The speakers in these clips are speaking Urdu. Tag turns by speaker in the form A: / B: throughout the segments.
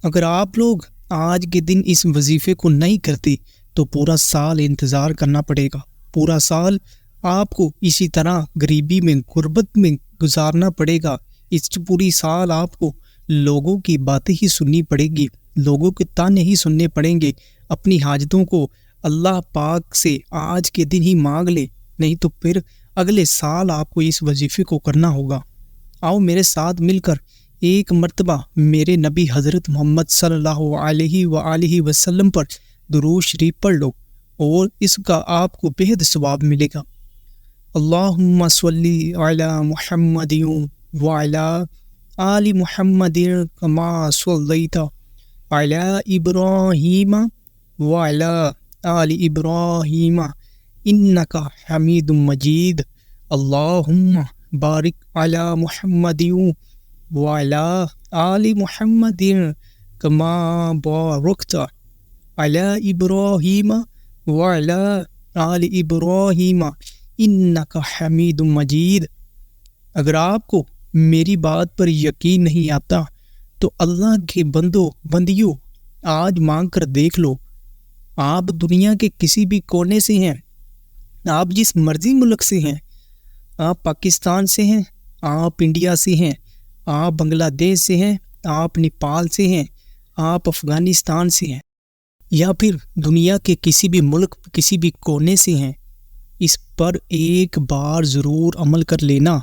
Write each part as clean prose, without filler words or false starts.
A: اگر آپ لوگ آج کے دن اس وظیفے کو نہیں کرتے تو پورا سال انتظار کرنا پڑے گا. پورا سال آپ کو اسی طرح غریبی میں غربت میں گزارنا پڑے گا. اس پوری سال آپ کو لوگوں کی باتیں ہی سننی پڑے گی, لوگوں کے تانے ہی سننے پڑیں گے. اپنی حاجتوں کو اللہ پاک سے آج کے دن ہی مانگ لے, نہیں تو پھر اگلے سال آپ کو اس وظیفے کو کرنا ہوگا. آؤ میرے ساتھ مل کر ایک مرتبہ میرے نبی حضرت محمد صلی اللہ علیہ وآلہ وسلم پر درود شریف پڑھ لو اور اس کا آپ کو بہت ثواب ملے گا. اللہم صلی علی محمد وعلی آل محمد کما صلیت علی ابراہیم وعلی آل ابراہیم انک حمید مجید. اللہم بارک علی محمد وعلی آل محمد کما بارکت علی ابراہیم وعلی آل ابراہیم انک حمید مجید. اگر آپ کو میری بات پر یقین نہیں آتا تو اللہ کے بندیوں آج مانگ کر دیکھ لو. آپ دنیا کے کسی بھی کونے سے ہیں, آپ جس مرضی ملک سے ہیں, آپ پاکستان سے ہیں, آپ انڈیا سے ہیں, آپ بنگلہ دیش سے ہیں, آپ نیپال سے ہیں, آپ افغانستان سے ہیں, یا پھر دنیا کے کسی بھی ملک کسی بھی کونے سے ہیں, اس پر ایک بار ضرور عمل کر لینا.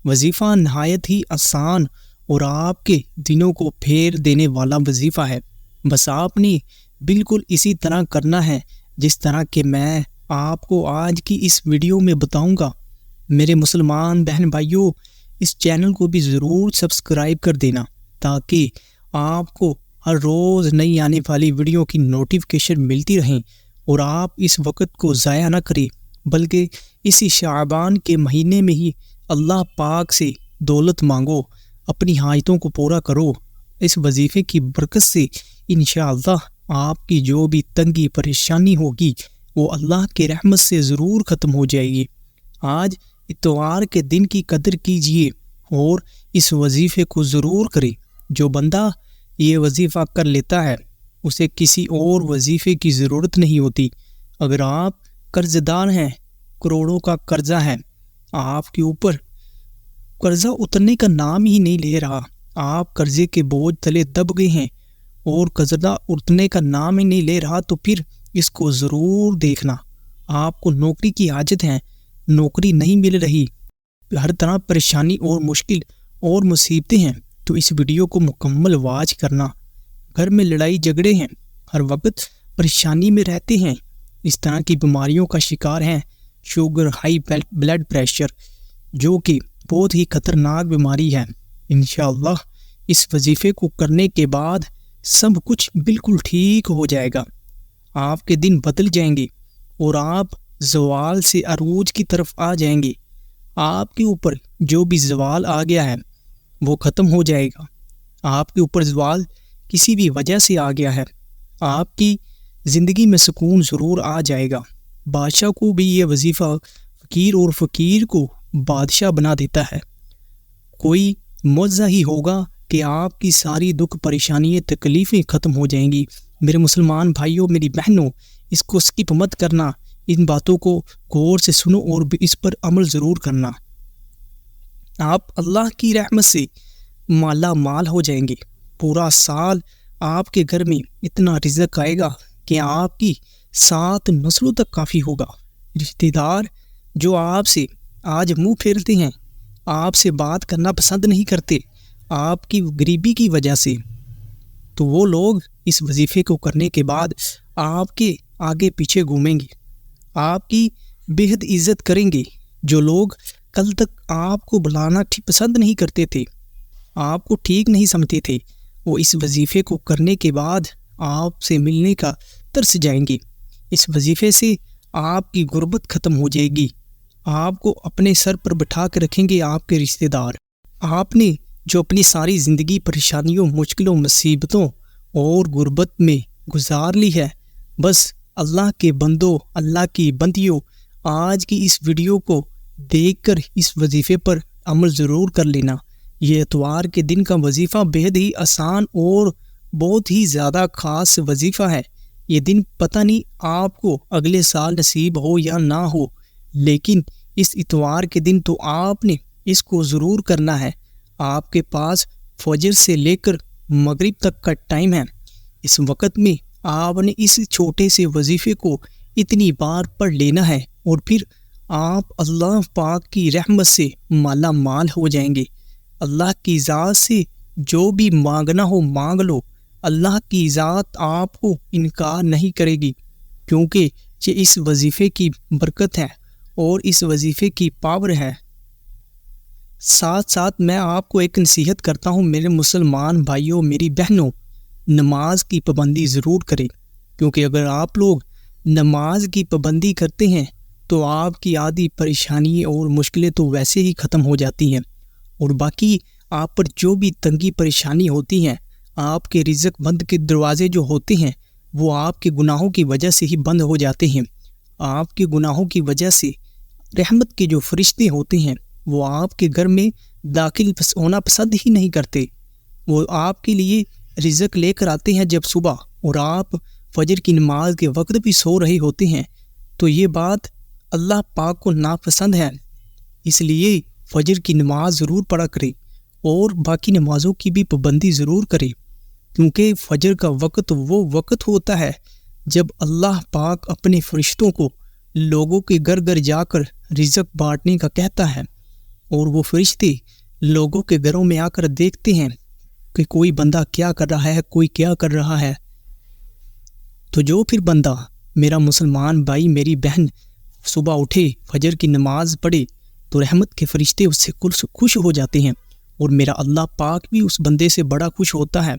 A: وظیفہ نہایت ہی آسان اور آپ کے دنوں کو پھیر دینے والا وظیفہ ہے. بس آپ نے بالکل اسی طرح کرنا ہے جس طرح کہ میں آپ کو آج کی اس ویڈیو میں بتاؤں گا. میرے مسلمان بہن بھائیوں, اس چینل کو بھی ضرور سبسکرائب کر دینا تاکہ آپ کو ہر روز نئی آنے والی ویڈیو کی نوٹیفیکیشن ملتی رہیں اور آپ اس وقت کو ضائع نہ کریں, بلکہ اسی شعبان کے مہینے میں ہی اللہ پاک سے دولت مانگو, اپنی حاجتوں کو پورا کرو. اس وظیفے کی برکت سے انشاءاللہ آپ کی جو بھی تنگی پریشانی ہوگی وہ اللہ کے رحمت سے ضرور ختم ہو جائے گی. آج اتوار کے دن کی قدر کیجئے اور اس وظیفے کو ضرور کریں. جو بندہ یہ وظیفہ کر لیتا ہے اسے کسی اور وظیفے کی ضرورت نہیں ہوتی. اگر آپ قرض دار ہیں, کروڑوں کا قرضہ ہے, آپ کے اوپر قرضہ اترنے کا نام ہی نہیں لے رہا, آپ قرضے کے بوجھ تلے دب گئے ہیں اور قرضہ اترنے کا نام ہی نہیں لے رہا, تو پھر اس کو ضرور دیکھنا. آپ کو نوکری کی حاجت ہے, نوکری نہیں مل رہی, ہر طرح پریشانی اور مشکل اور مصیبتیں ہیں, تو اس ویڈیو کو مکمل واچ کرنا. گھر میں لڑائی جھگڑے ہیں, ہر وقت پریشانی میں رہتے ہیں, اس طرح کی بیماریوں کا شکار ہیں, شوگر, ہائی بلڈ پریشر, جو کہ بہت ہی خطرناک بیماری ہے. انشاءاللہ اس وظیفے کو کرنے کے بعد سب کچھ بالکل ٹھیک ہو جائے گا. آپ کے دن بدل جائیں گے اور آپ زوال سے عروج کی طرف آ جائیں گے. آپ کے اوپر جو بھی زوال آ گیا ہے وہ ختم ہو جائے گا. آپ کے اوپر زوال کسی بھی وجہ سے آ گیا ہے, آپ کی زندگی میں سکون ضرور آ جائے گا. بادشاہ کو بھی یہ وظیفہ فقیر اور فقیر کو بادشاہ بنا دیتا ہے. کوئی معجزہ ہی ہوگا کہ آپ کی ساری دکھ پریشانیاں تکلیفیں ختم ہو جائیں گی. میرے مسلمان بھائیوں, میری بہنوں, اس کو سکپ مت کرنا, ان باتوں کو غور سے سنو اور اس پر عمل ضرور کرنا. آپ اللہ کی رحمت سے مالا مال ہو جائیں گے. پورا سال آپ کے گھر میں اتنا رزق آئے گا کہ آپ کی 7 نسلوں تک کافی ہوگا. رشتہ دار جو آپ سے آج منہ پھیرتے ہیں, آپ سے بات کرنا پسند نہیں کرتے آپ کی غریبی کی وجہ سے, تو وہ لوگ اس وظیفے کو کرنے کے بعد آپ کے آگے پیچھے گھومیں گے, آپ کی بہت عزت کریں گے. جو لوگ کل تک آپ کو بلانا پسند نہیں کرتے تھے, آپ کو ٹھیک نہیں سمجھتے تھے, وہ اس وظیفے کو کرنے کے بعد آپ سے ملنے کا ترس جائیں گے. اس وظیفے سے آپ کی غربت ختم ہو جائے گی. آپ کو اپنے سر پر بٹھا کے رکھیں گے آپ کے رشتہ دار. آپ نے جو اپنی ساری زندگی پریشانیوں, مشکلوں, مصیبتوں اور غربت میں گزار لی ہے, بس اللہ کے بندوں, اللہ کی بندیوں, آج کی اس ویڈیو کو دیکھ کر اس وظیفے پر عمل ضرور کر لینا. یہ اتوار کے دن کا وظیفہ بہت ہی آسان اور بہت ہی زیادہ خاص وظیفہ ہے۔ یہ دن پتہ نہیں آپ کو اگلے سال نصیب ہو یا نہ ہو، لیکن اس اتوار کے دن تو آپ نے اس کو ضرور کرنا ہے۔ آپ کے پاس فجر سے لے کر مغرب تک کا ٹائم ہے۔ اس وقت میں آپ نے اس چھوٹے سے وظیفے کو اتنی بار پڑھ لینا ہے، اور پھر آپ اللہ پاک کی رحمت سے مالا مال ہو جائیں گے۔ اللہ کی ذات سے جو بھی مانگنا ہو مانگ لو، اللہ کی ذات آپ کو انکار نہیں کرے گی، کیونکہ یہ اس وظیفے کی برکت ہے اور اس وظیفے کی پاور ہے۔ ساتھ ساتھ میں آپ کو ایک نصیحت کرتا ہوں میرے مسلمان بھائیوں، میری بہنوں، نماز کی پابندی ضرور کریں، کیونکہ اگر آپ لوگ نماز کی پابندی کرتے ہیں تو آپ کی آدھی پریشانی اور مشکلیں تو ویسے ہی ختم ہو جاتی ہیں، اور باقی آپ پر جو بھی تنگی پریشانی ہوتی ہیں، آپ کے رزق بند کے دروازے جو ہوتے ہیں وہ آپ کے گناہوں کی وجہ سے ہی بند ہو جاتے ہیں۔ آپ کے گناہوں کی وجہ سے رحمت کے جو فرشتے ہوتے ہیں وہ آپ کے گھر میں داخل ہونا پسند ہی نہیں کرتے۔ وہ آپ کے لیے رزق لے کر آتے ہیں جب صبح، اور آپ فجر کی نماز کے وقت بھی سو رہے ہوتے ہیں، تو یہ بات اللہ پاک کو ناپسند ہے۔ اس لیے فجر کی نماز ضرور پڑھا کرے اور باقی نمازوں کی بھی پابندی ضرور کرے، کیونکہ فجر کا وقت وہ وقت ہوتا ہے جب اللہ پاک اپنے فرشتوں کو لوگوں کے گھر گھر جا کر رزق بانٹنے کا کہتا ہے، اور وہ فرشتے لوگوں کے گھروں میں آ کر دیکھتے ہیں کہ کوئی بندہ کیا کر رہا ہے، کوئی کیا کر رہا ہے۔ تو جو پھر بندہ، میرا مسلمان بھائی میری بہن، صبح اٹھے فجر کی نماز پڑھے تو رحمت کے فرشتے اس سے خوش ہو جاتے ہیں، اور میرا اللہ پاک بھی اس بندے سے بڑا خوش ہوتا ہے۔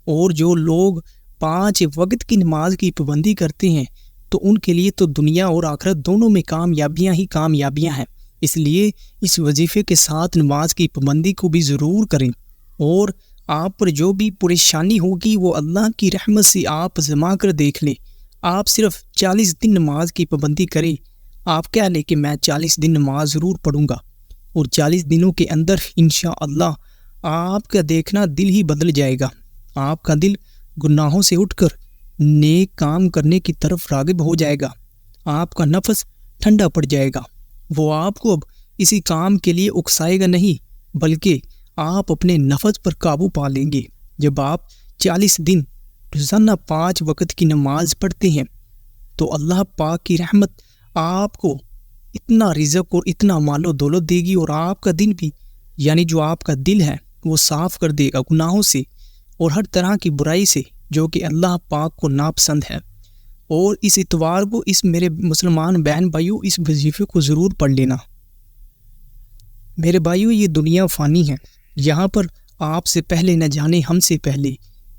A: اور جو لوگ 5 وقت کی نماز کی پابندی کرتے ہیں تو ان کے لیے تو دنیا اور آخرت دونوں میں کامیابیاں ہی کامیابیاں ہیں۔ اس لیے اس وظیفے کے ساتھ نماز کی پابندی کو بھی ضرور کریں، اور آپ پر جو بھی پریشانی ہوگی وہ اللہ کی رحمت سے آپ آزما کر دیکھ لیں۔ آپ صرف 40 دن نماز کی پابندی کریں۔ آپ کہہ لیں کہ میں 40 دن نماز ضرور پڑھوں گا، اور 40 دنوں کے اندر انشاءاللہ آپ کا دیکھنا دل ہی بدل جائے گا۔ آپ کا دل گناہوں سے اٹھ کر نیک کام کرنے کی طرف راغب ہو جائے گا۔ آپ کا نفس ٹھنڈا پڑ جائے گا، وہ آپ کو اب اسی کام کے لیے اکسائے گا نہیں، بلکہ آپ اپنے نفس پر قابو پا لیں گے۔ جب آپ 40 دن روزانہ 5 وقت کی نماز پڑھتے ہیں تو اللہ پاک کی رحمت آپ کو اتنا رزق اور اتنا مال و دولت دے گی، اور آپ کا دل بھی، یعنی جو آپ کا دل ہے وہ صاف کر دے گا گناہوں سے اور ہر طرح کی برائی سے جو کہ اللہ پاک کو ناپسند ہے۔ اور اس اتوار کو اس میرے مسلمان بہن بھائیوں اس وظیفے کو ضرور پڑھ لینا۔ میرے بھائیوں، یہ دنیا فانی ہے، یہاں پر آپ سے پہلے نہ جانے ہم سے پہلے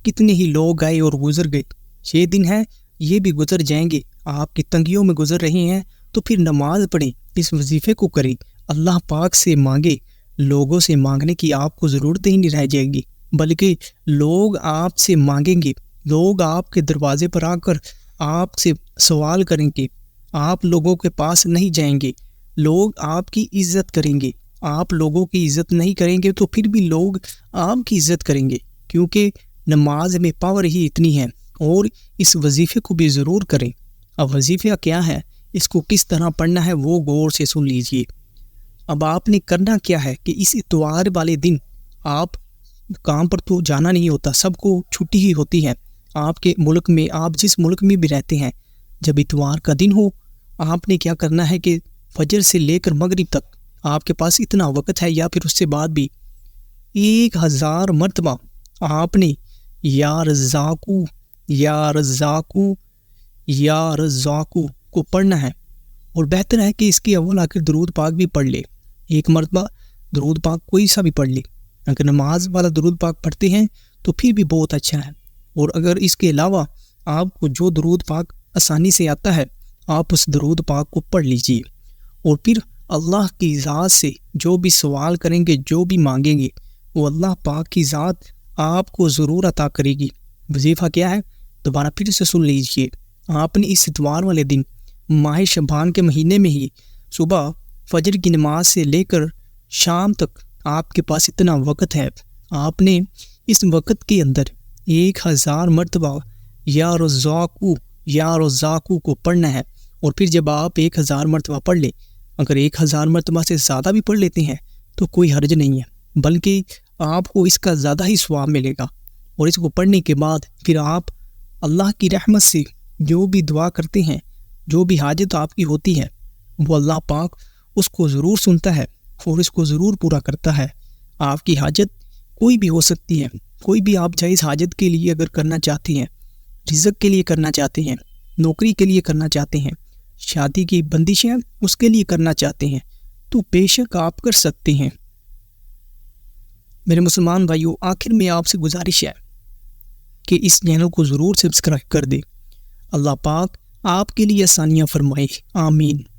A: کتنے ہی لوگ آئے اور گزر گئے۔ 6 دن ہیں، یہ بھی گزر جائیں گے۔ آپ کی تنگیوں میں گزر رہے ہیں تو پھر نماز پڑھیں، اس وظیفے کو کریں، اللہ پاک سے مانگے۔ لوگوں سے مانگنے کی آپ کو ضرورت ہی نہیں رہ جائے گی، بلکہ لوگ آپ سے مانگیں گے۔ لوگ آپ کے دروازے پر آ کر آپ سے سوال کریں گے، آپ لوگوں کے پاس نہیں جائیں گے۔ لوگ آپ کی عزت کریں گے۔ آپ لوگوں کی عزت نہیں کریں گے تو پھر بھی لوگ آپ کی عزت کریں گے، کیونکہ نماز میں پاور ہی اتنی ہے۔ اور اس وظیفے کو بھی ضرور کریں۔ اب وظیفہ کیا ہے، اس کو کس طرح پڑھنا ہے وہ غور سے سن لیجئے۔ اب آپ نے کرنا کیا ہے کہ اس اتوار والے دن آپ کام پر تو جانا نہیں ہوتا، سب کو چھٹی ہی ہوتی ہے آپ کے ملک میں، آپ جس ملک میں بھی رہتے ہیں۔ جب اتوار کا دن ہو، آپ نے کیا کرنا ہے کہ فجر سے لے کر مغرب تک آپ کے پاس اتنا وقت ہے، یا پھر اس سے بعد بھی 1000 مرتبہ آپ نے یا رزاقو یا رزاقو یا رزاقو کو پڑھنا ہے۔ اور بہتر ہے کہ اس کے اول آخر درود پاک بھی پڑھ لے، 1 مرتبہ درود پاک کوئی سا بھی پڑھ لے۔ اگر نماز والا درود پاک پڑھتے ہیں تو پھر بھی بہت اچھا ہے، اور اگر اس کے علاوہ آپ کو جو درود پاک آسانی سے آتا ہے آپ اس درود پاک کو پڑھ لیجئے، اور پھر اللہ کی ذات سے جو بھی سوال کریں گے، جو بھی مانگیں گے، وہ اللہ پاک کی ذات آپ کو ضرور عطا کرے گی۔ وظیفہ کیا ہے، دوبارہ پھر سے سن لیجئے۔ آپ نے اس اتوار والے دن ماہ شعبان کے مہینے میں ہی صبح فجر کی نماز سے لے کر شام تک آپ کے پاس اتنا وقت ہے، آپ نے اس وقت کے اندر 1000 مرتبہ یا رزاقو کو پڑھنا ہے، اور پھر جب آپ 1000 مرتبہ پڑھ لیں، اگر 1000 مرتبہ سے زیادہ بھی پڑھ لیتے ہیں تو کوئی حرج نہیں ہے، بلکہ آپ کو اس کا زیادہ ہی ثواب ملے گا۔ اور اس کو پڑھنے کے بعد پھر آپ اللہ کی رحمت سے جو بھی دعا کرتے ہیں، جو بھی حاجت آپ کی ہوتی ہے، وہ اللہ پاک اس کو ضرور سنتا ہے اور اس کو ضرور پورا کرتا ہے۔ آپ کی حاجت کوئی بھی ہو سکتی ہے، کوئی بھی آپ جائز حاجت کے لیے اگر کرنا چاہتے ہیں، رزق کے لیے کرنا چاہتے ہیں، نوکری کے لیے کرنا چاہتے ہیں، شادی کی بندشیں اس کے لیے کرنا چاہتے ہیں، تو بے شک آپ کر سکتے ہیں۔ میرے مسلمان بھائیوں، آخر میں آپ سے گزارش ہے کہ اس چینل کو ضرور سبسکرائب کر دیں۔ اللہ پاک آپ کے لیے آسانیاں فرمائے، آمین۔